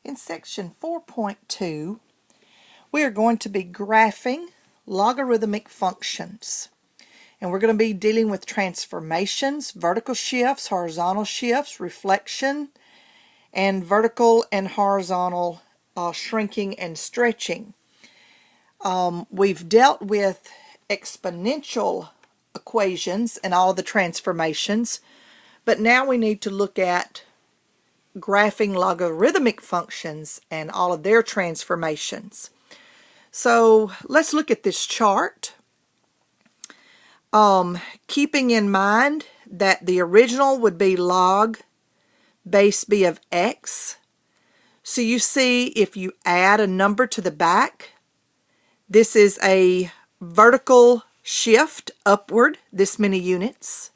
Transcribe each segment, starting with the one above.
In section 4.2, we are going to be graphing logarithmic functions. And we're going to be dealing with transformations, vertical shifts, horizontal shifts, reflection, and vertical and horizontal shrinking and stretching. We've dealt with exponential equations and all the transformations, but now we need to look at graphing logarithmic functions and all of their transformations. So let's look at this chart. Keeping in mind that the original would be log base b of x. So you see, if you add a number to the back, this is a vertical shift upward this many units.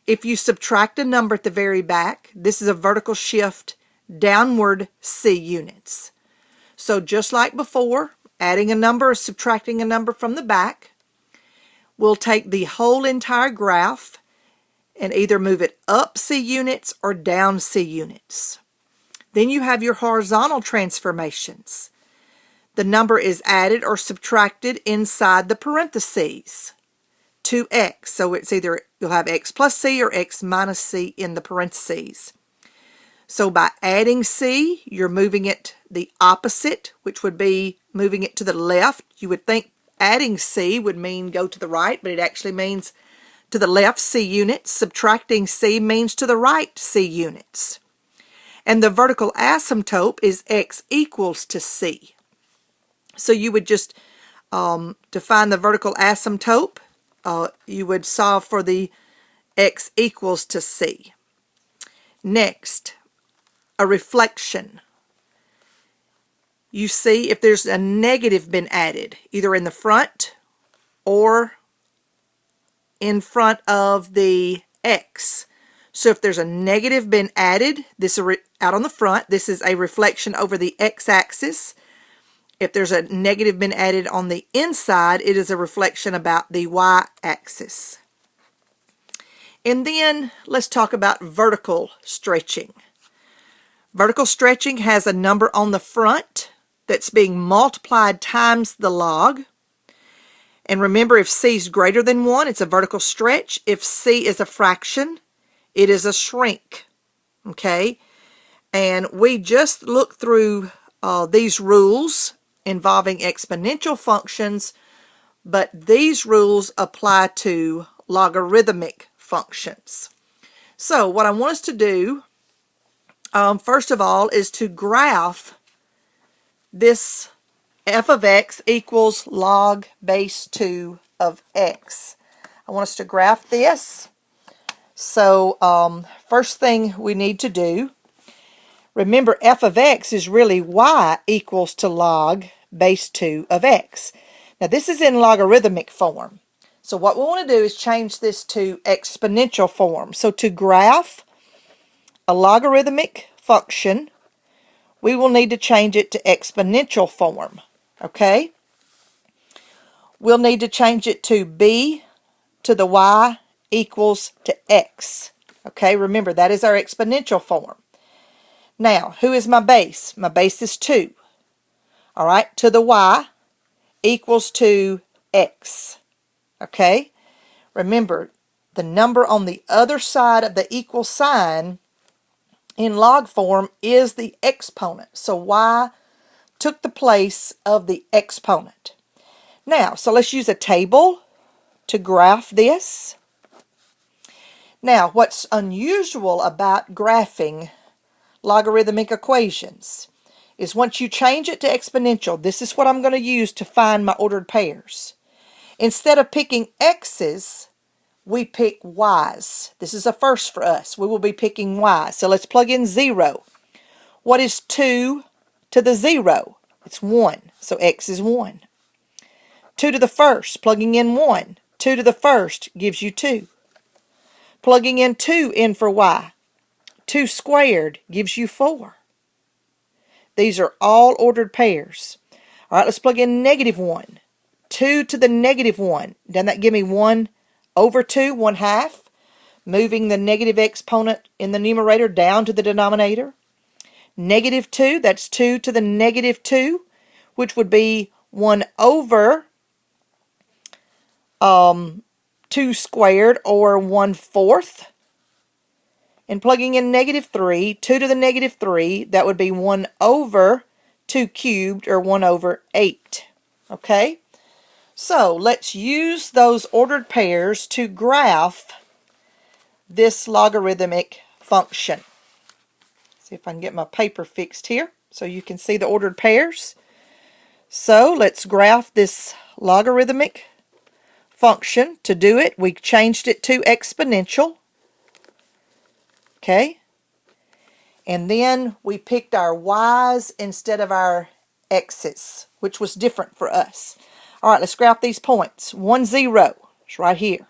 If you subtract a number at the very back, this is a vertical shift downward c units. So just like before, adding a number or subtracting a number from the back, we'll take the whole entire graph and either move it up c units or down c units. Then you have your horizontal transformations. The number is added or subtracted inside the parentheses to x. So it's either you'll have x plus c or x minus c in the parentheses. So by adding c, you're moving it the opposite, which would be moving it to the left. You would think adding c would mean go to the right, but it actually means to the left c units. Subtracting c means to the right c units. And the vertical asymptote is x equals to c. So you would just, to find the vertical asymptote, you would solve for the x equals to c. Next, a reflection. You see if there's a negative been added, either in the front or in front of the x. So if there's a negative been added, this is out on the front, this is a reflection over the x-axis. If there's a negative been added on the inside, it is a reflection about the y-axis. And then let's talk about vertical stretching. Vertical stretching has a number on the front that's being multiplied times the log. And remember, if c is greater than 1, it's a vertical stretch. If c is a fraction, it is a shrink. Okay? And we just looked through these rules involving exponential functions, but these rules apply to logarithmic functions. So what I want us to do, first of all, is to graph this f of x equals log base 2 of x. I want us to graph this. So first thing we need to do, remember f of x is really y equals to log base 2 of x. Now this is in logarithmic form. So what we want to do is change this to exponential form. So to graph a logarithmic function, we will need to change it to exponential form. Okay? We'll need to change it to b to the y equals to x. Okay? Remember, that is our exponential form. Now, who is my base? My base is 2. All right, to the y equals to x. Okay? Remember, the number on the other side of the equal sign in log form is the exponent. So y took the place of the exponent. Now, so let's use a table to graph this. Now, what's unusual about graphing logarithmic equations is once you change it to exponential, this is what I'm going to use to find my ordered pairs. Instead of picking x's, we pick y's. This is a first for us. We will be picking y's. So let's plug in 0. What is 2 to the 0? It's 1. So x is 1. 2 to the first, plugging in 1. 2 to the first gives you 2. Plugging in 2 in for y. 2 squared gives you 4. These are all ordered pairs. All right, let's plug in negative 1. 2 to the negative 1. Doesn't that give me 1 over 2, 1/2? Moving the negative exponent in the numerator down to the denominator. Negative 2, that's 2 to the negative 2, which would be 1 over 2 squared, or 1/4. And plugging in negative 3, 2 to the negative 3, that would be 1 over 2 cubed, or 1 over 8. Okay? So let's use those ordered pairs to graph this logarithmic function. See if I can get my paper fixed here so you can see the ordered pairs. So let's graph this logarithmic function. To do it, we changed it to exponential. Okay? And then we picked our y's instead of our x's, which was different for us. All right, let's graph these points. 1, 0, it's right here.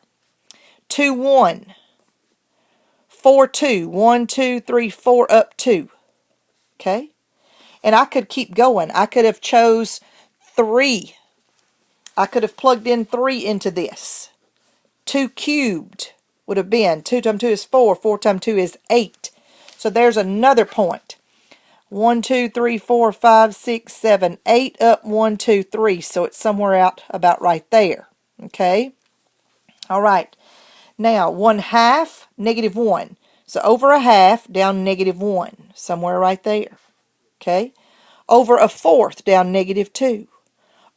2, 1. 4, 2. 1, 2, 3, 4, up 2. Okay? And I could keep going. I could have chose 3. I could have plugged in 3 into this. 2 cubed would have been, 2 times 2 is 4. 4 times 2 is 8. So there's another point. 1, 2, 3, 4, 5, 6, 7, 8, up 1, 2, 3. So it's somewhere out about right there. Okay? All right. Now, 1/2, negative 1. So over a half, down negative 1. Somewhere right there. Okay? Over a fourth, down negative 2.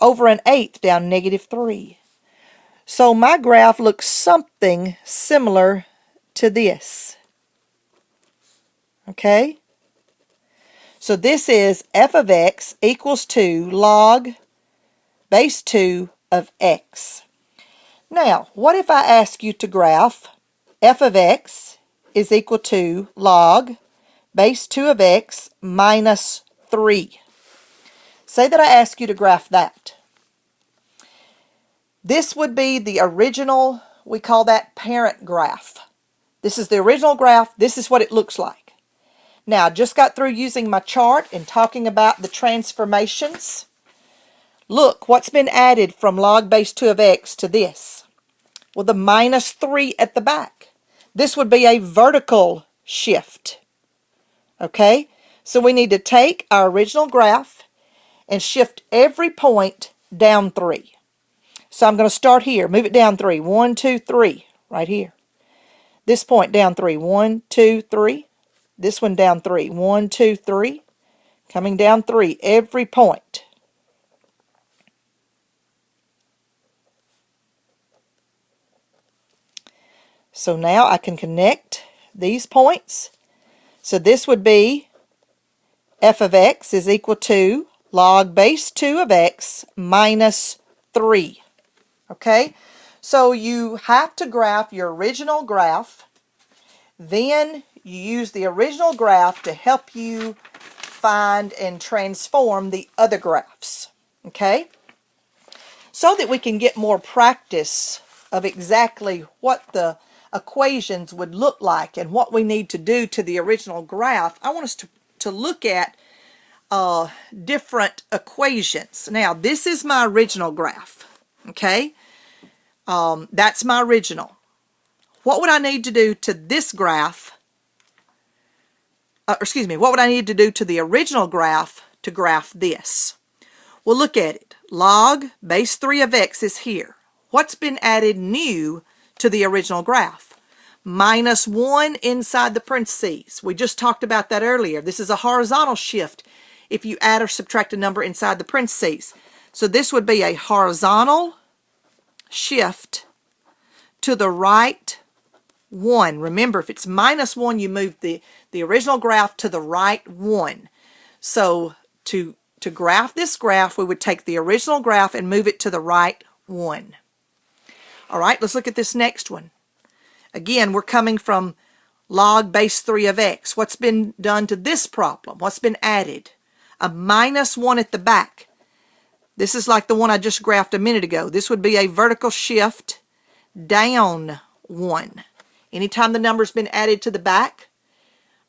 Over an eighth, down negative 3. So my graph looks something similar to this. Okay? So this is f of x equals 2 log base 2 of x. Now, what if I ask you to graph f of x is equal to log base 2 of x minus 3? Say that I ask you to graph that. This would be the original, we call that parent graph. This is the original graph. This is what it looks like. Now, I just got through using my chart and talking about the transformations. Look, what's been added from log base 2 of x to this? Well, the minus 3 at the back. This would be a vertical shift. Okay? So we need to take our original graph and shift every point down 3. So I'm going to start here. Move it down 3. 1, 2, 3. Right here. This point down 3. 1, 2, 3. This one down 3. 1, 2, 3. Coming down 3. Every point. So now I can connect these points. So this would be f of x is equal to log base 2 of x minus 3. Okay? So you have to graph your original graph. Then you use the original graph to help you find and transform the other graphs. Okay? So that we can get more practice of exactly what the equations would look like and what we need to do to the original graph, I want us to look at different equations. Now, this is my original graph. Okay? That's my original. What would I need to do to this graph? What would I need to do to the original graph to graph this? Well, look at it. Log base 3 of x is here. What's been added new to the original graph? Minus 1 inside the parentheses. We just talked about that earlier. This is a horizontal shift if you add or subtract a number inside the parentheses. So this would be a horizontal shift to the right 1. Remember, if it's minus 1, you move the original graph to the right 1. So to graph this graph, we would take the original graph and move it to the right 1. All right, let's look at this next one. Again, we're coming from log base 3 of x. What's been done to this problem? What's been added? A minus 1 at the back. This is like the one I just graphed a minute ago. This would be a vertical shift down 1. Anytime the number's been added to the back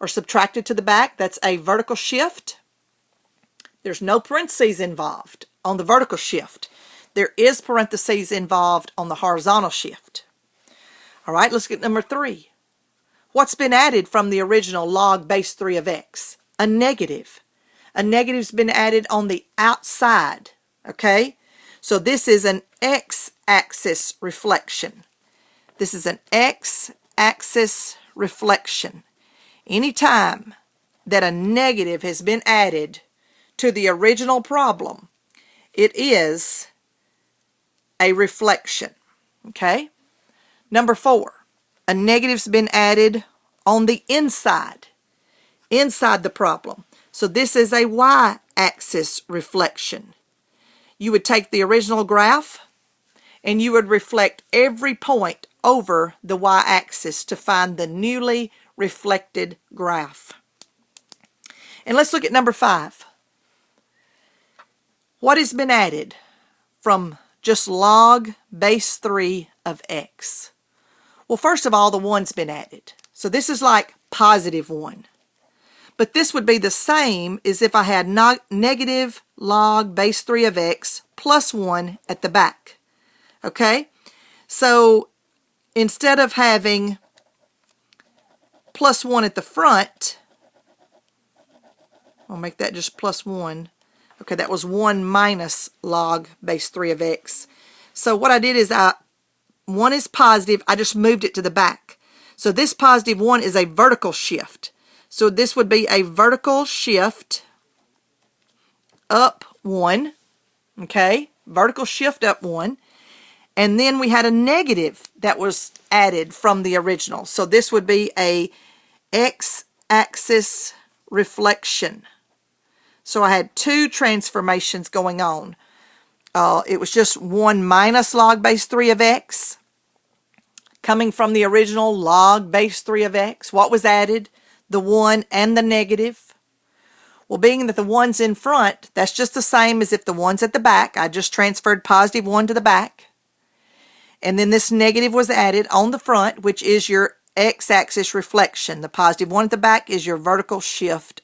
or subtracted to the back, that's a vertical shift. There's no parentheses involved on the vertical shift. There is parentheses involved on the horizontal shift. All right, let's get number 3. What's been added from the original log base 3 of x? a negative. A negative's been added on the outside, okay? So this is an x-axis reflection. This is an x-axis reflection. Anytime that a negative has been added to the original problem, it is a reflection, okay? Number 4, a negative's been added on the inside the problem. So this is a y-axis reflection. You would take the original graph and you would reflect every point over the y-axis to find the newly reflected graph. And let's look at number 5. What has been added from just log base 3 of x? Well, first of all, the 1's been added. So this is like positive 1. But this would be the same as if I had negative log base 3 of x plus 1 at the back. Okay? So instead of having plus 1 at the front, I'll make that just plus 1. Okay, that was 1 minus log base 3 of x. So what I did is 1 is positive, I just moved it to the back. So this positive 1 is a vertical shift. So this would be a vertical shift up 1, okay? Vertical shift up 1. And then we had a negative that was added from the original. So this would be a x-axis reflection. So I had 2 transformations going on. It was just 1 minus log base 3 of x coming from the original log base 3 of x. What was added? The 1 and the negative. Well, being that the 1's in front, that's just the same as if the 1's at the back. I just transferred positive 1 to the back. And then this negative was added on the front, which is your x-axis reflection. The positive 1 at the back is your vertical shift